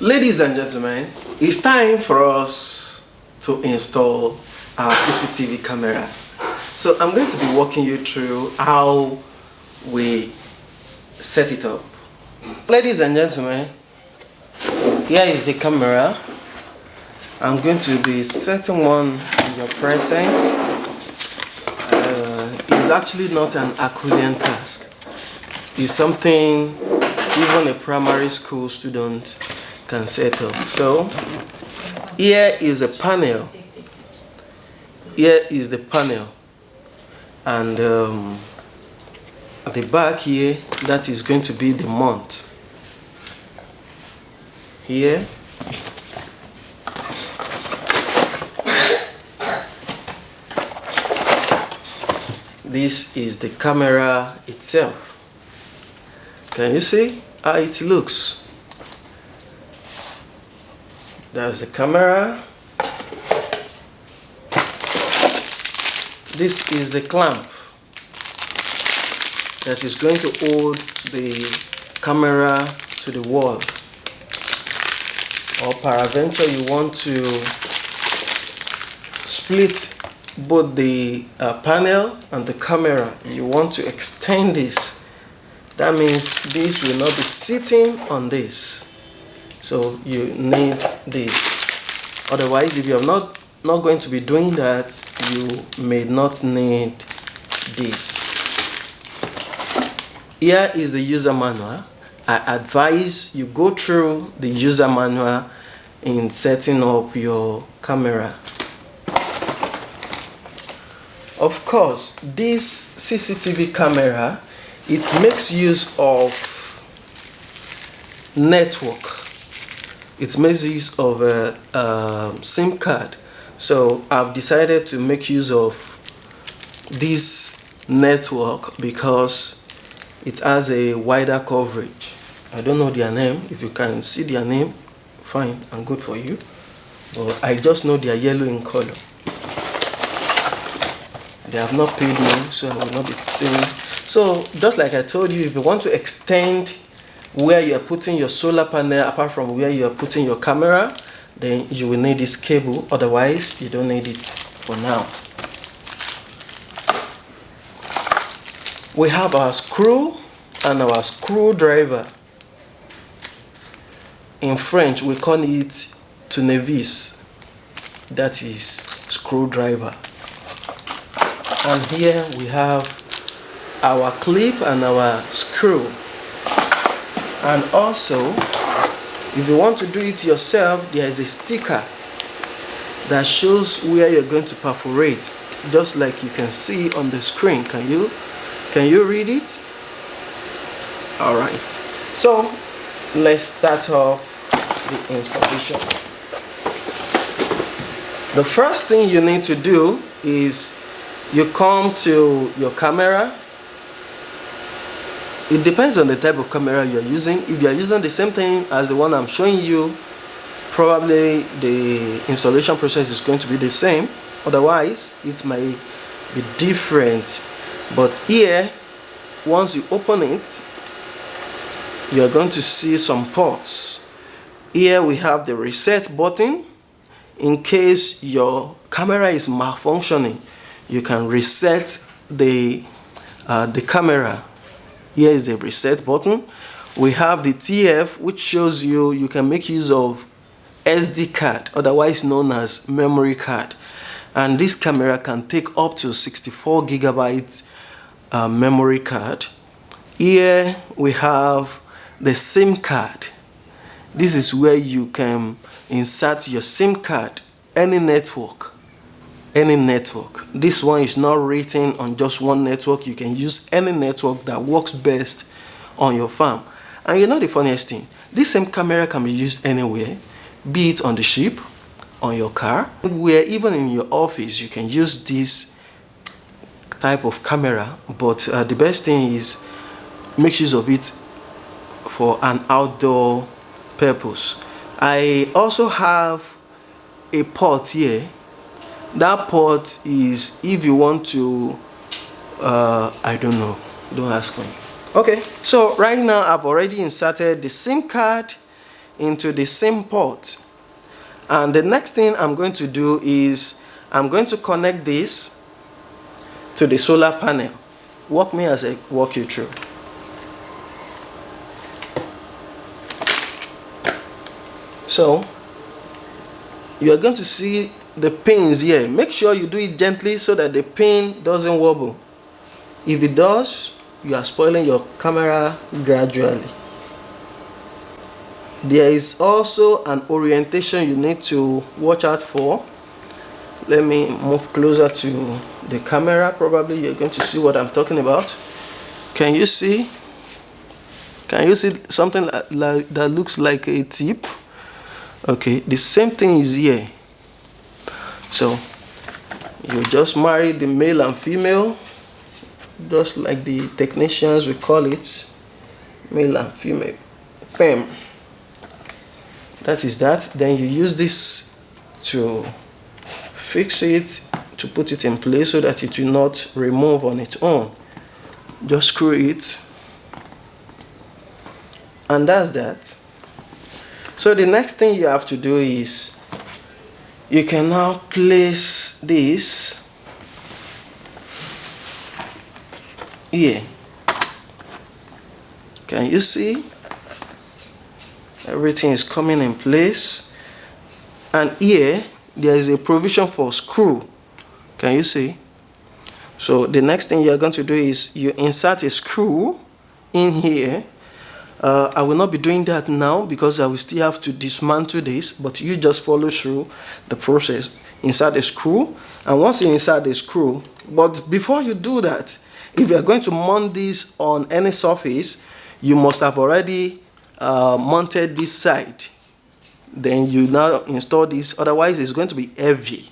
Ladies and gentlemen, it's time for us to install our CCTV camera. So I'm going to be walking you through how we set it up. Ladies and gentlemen, here is the camera. I'm going to be setting one in your presence. It's actually not an Herculean task. It's something even a primary school student can set up. So here is a panel. Here is the panel, and at the back here, that is going to be the mount. Here, this is the camera itself. Can you see how it looks? That's the camera. This is the clamp that is going to hold the camera to the wall. Or peradventure you want to split both the panel and the camera. You want to extend this. That means this will not be sitting on this. So you need this. Otherwise, if you are not going to be doing that, you may not need this. Here is the user manual. I advise you go through the user manual in setting up your camera. Of course, this CCTV camera, it makes use of network. It makes use of a SIM card. So I've decided to make use of this network because it has a wider coverage. I don't know their name. If you can see their name, fine and good for you. But I just know they are yellow in color. They have not paid me, so I will not be seeing. So just like I told you, if you want to extend where you are putting your solar panel apart from where you are putting your camera, then you will need this cable. Otherwise, you don't need it for now. We have our screw and our screwdriver. In French, we call it tournevis. That is screwdriver. And here we have our clip and our screw. And also, if you want to do it yourself, there is a sticker that shows where you're going to perforate, just like you can see on the screen. Can you read it? All right. So let's start off the installation. The first thing you need to do is you come to your camera. It depends on the type of camera you're using. If you're using the same thing as the one I'm showing you, probably the installation process is going to be the same. Otherwise, it might be different. But here, once you open it, you're going to see some ports. Here we have the reset button. In case your camera is malfunctioning, you can reset the camera. Here is the reset button. We have the TF, which shows you can make use of SD card, otherwise known as memory card. And this camera can take up to 64 gigabytes memory card. Here we have the SIM card. This is where you can insert your SIM card, any network. This one is not written on just one network. You can use any network that works best on your farm. And you know the funniest thing, this same camera can be used anywhere, be it on the ship, on your car, where even in your office you can use this type of camera. But the best thing is make use of it for an outdoor purpose. I also have a port here. That port is if you want to I don't know, don't ask me. Okay, so right now I've already inserted the SIM card into the same port. And the next thing I'm going to do is I'm going to connect this to the solar panel. Walk me as I walk you through. So you are going to see the pins here. Make sure you do it gently so that the pin doesn't wobble. If it does, you are spoiling your camera gradually. There is also an orientation you need to watch out for. Let me move closer to the camera. Probably you're going to see what I'm talking about. Can you see? Can you see something like that looks like a tip? Okay, the same thing is here. So you just marry the male and female, just like the technicians will call it, male and female. Bam. That is that. Then you use this to fix it, to put it in place so that it will not remove on its own. Just screw it, and that's that. So the next thing you have to do is you can now place this here. Can you see? Everything is coming in place, and here there is a provision for screw. Can you see? So the next thing you're going to do is you insert a screw in here. I will not be doing that now because I will still have to dismantle this, but you just follow through the process. Insert a screw, and once you insert the screw, but before you do that, if you are going to mount this on any surface, you must have already mounted this side. Then you now install this, otherwise it's going to be heavy.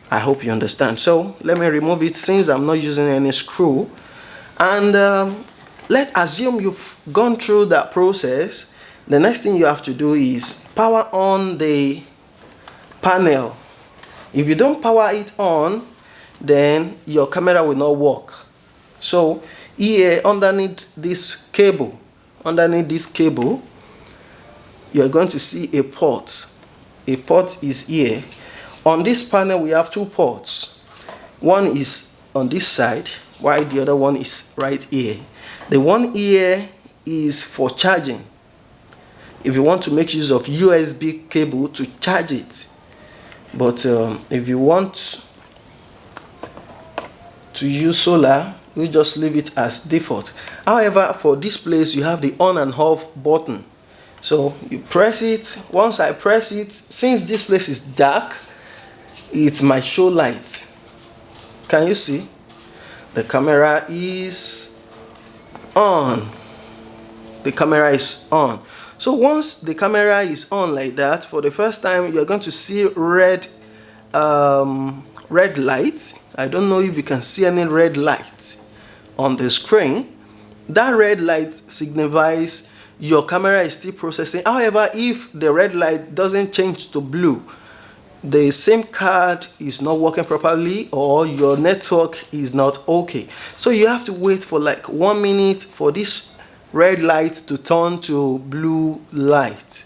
I hope you understand. So let me remove it since I'm not using any screw. And let's assume you've gone through that process. The next thing you have to do is power on the panel. If you don't power it on, then your camera will not work. So here underneath this cable, you're going to see a port. A port is here. On this panel we have two ports. One is on this side, while the other one is right here. The one here is for charging. If you want to make use of USB cable to charge it. But if you want to use solar, you just leave it as default. However, for this place you have the on and off button. So you press it. Once I press it, since this place is dark, it might show light. Can you see? The camera is on. The camera is on. So once the camera is on like that, for the first time you're going to see red light. I don't know if you can see any red light on the screen. That red light signifies your camera is still processing. However, if the red light doesn't change to blue, the SIM card is not working properly or your network is not okay. So you have to wait for like 1 minute for this red light to turn to blue light.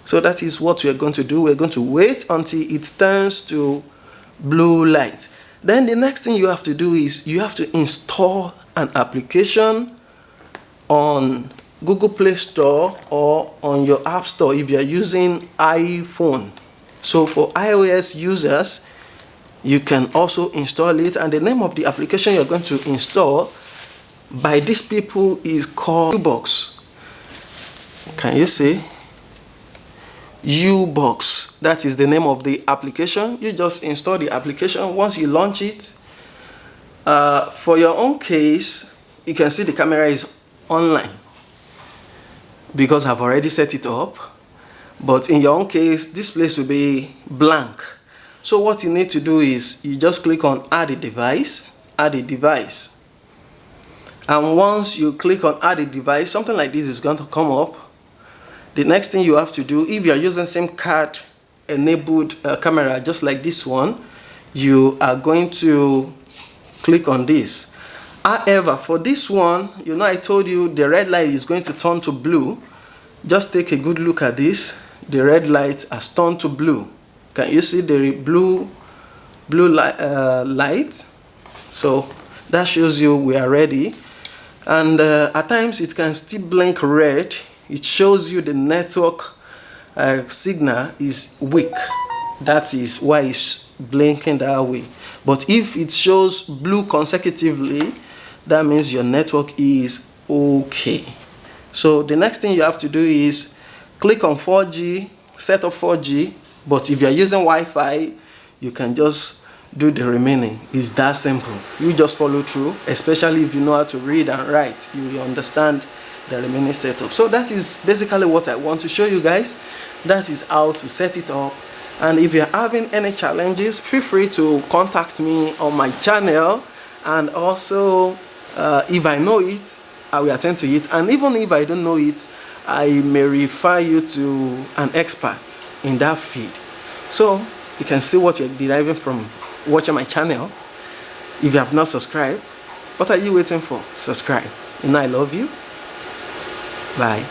So that is what we are going to do. We're going to wait until it turns to blue light. Then the next thing you have to do is you have to install an application on Google Play Store or on your App Store if you are using iPhone. So for iOS users, you can also install it, and the name of the application you're going to install by these people is called U-Box. Can you see? U-Box. That is the name of the application. You just install the application. Once you launch it, for your own case, you can see the camera is online because I've already set it up. But in your own case, this place will be blank. So what you need to do is you just click on add a device, and once you click on add a device, something like this is going to come up. The next thing you have to do, if you are using SIM card enabled camera just like this one, you are going to click on this. However, for this one, I told you the red light is going to turn to blue. just take a good look at this. The red light has turned to blue. Can you see the blue light? So that shows you we are ready. And at times it can still blink red. It shows you the network signal is weak. That is why it's blinking that way. But if it shows blue consecutively, that means your network is okay. So the next thing you have to do is click on 4G, set up 4G. But if you're using Wi-Fi, you can just do the remaining. It's that simple. You just follow through, especially if you know how to read and write. You will understand the remaining setup. So that is basically what I want to show you guys. That is how to set it up. And if you're having any challenges, feel free to contact me on my channel. And also, if I know it, I will attend to it. And even if I don't know it, I may refer you to an expert in that field. So you can see what you're deriving from watching my channel. If you have not subscribed, what are you waiting for? Subscribe. And I love you. Bye.